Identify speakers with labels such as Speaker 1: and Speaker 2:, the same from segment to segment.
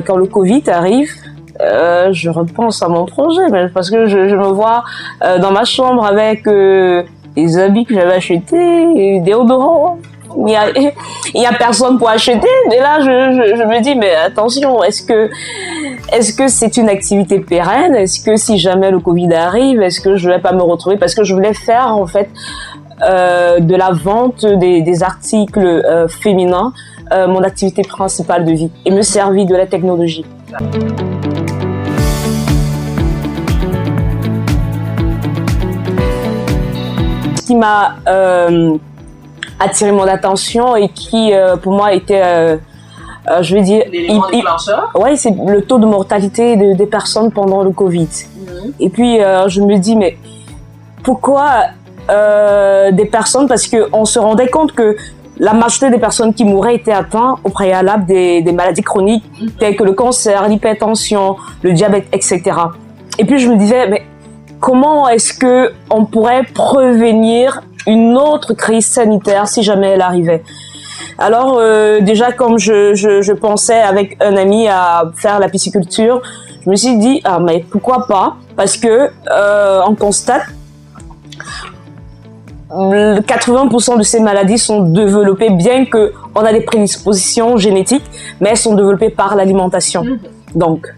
Speaker 1: Quand le Covid arrive, je repense à mon projet, parce que je me vois dans ma chambre avec les habits que j'avais achetés, des déodorants. Il y a personne pour acheter, mais là je me dis, mais attention, est-ce que c'est une activité pérenne? Est-ce que si jamais le Covid arrive, est-ce que je vais pas me retrouver? Parce que je voulais faire en fait de la vente des articles féminins mon activité principale de vie et me servir de la technologie. Ce qui m'a attiré mon attention et qui pour moi était je vais dire, ouais, c'est le taux de mortalité des personnes pendant le Covid. Et puis je me dis, mais pourquoi des personnes, parce qu'on se rendait compte que la majorité des personnes qui mouraient étaient atteintes au préalable des maladies chroniques telles que le cancer, l'hypertension, le diabète, etc. Et puis je me disais, mais comment est-ce que on pourrait prévenir une autre crise sanitaire si jamais elle arrivait? Alors déjà, comme je pensais avec un ami à faire la pisciculture, je me suis dit, ah mais pourquoi pas? Parce que on constate 80% de ces maladies sont développées, bien que on a des prédispositions génétiques, mais elles sont développées par l'alimentation. Donc,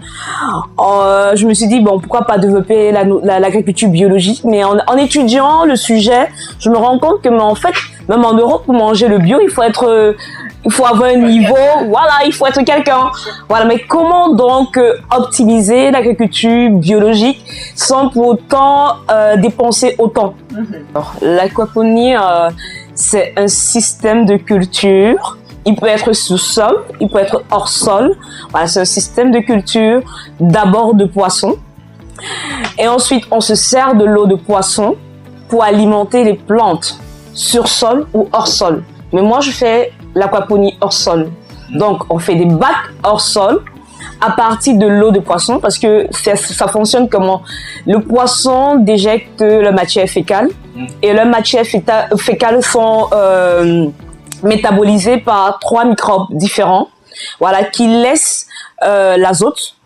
Speaker 1: je me suis dit, bon, pourquoi pas développer l'agriculture biologique? Mais en étudiant le sujet, je me rends compte que, mais en fait, même en Europe, pour manger le bio, il faut avoir un niveau, voilà, il faut être quelqu'un. Voilà, mais comment donc optimiser l'agriculture biologique sans pour autant dépenser autant? L'aquaponie, c'est un système de culture. Il peut être sous-sol, il peut être hors sol. Voilà, c'est un système de culture d'abord de poissons. Et ensuite, on se sert de l'eau de poisson pour alimenter les plantes sur sol ou hors sol. Mais moi, je fais l'aquaponie hors sol. Donc, on fait des bacs hors sol à partir de l'eau de poisson parce que ça fonctionne comment? Le poisson déjecte la matière fécale et la matière fécale sont métabolisés par 3 microbes différents, voilà, qui laissent l'azote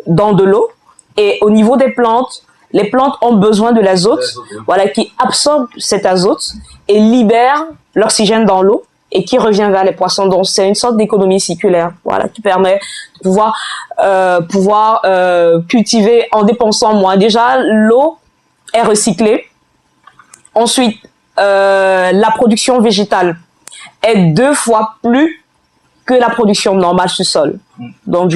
Speaker 1: dans de l'eau. Et au niveau des plantes, les plantes ont besoin de l'azote, voilà, qui absorbe cet azote et libère l'oxygène dans l'eau et qui revient vers les poissons. Donc c'est une sorte d'économie circulaire, voilà, qui permet de pouvoir cultiver en dépensant moins. Déjà, l'eau est recyclée. Ensuite, la production végétale est 2 fois plus que la production normale sur sol. Donc,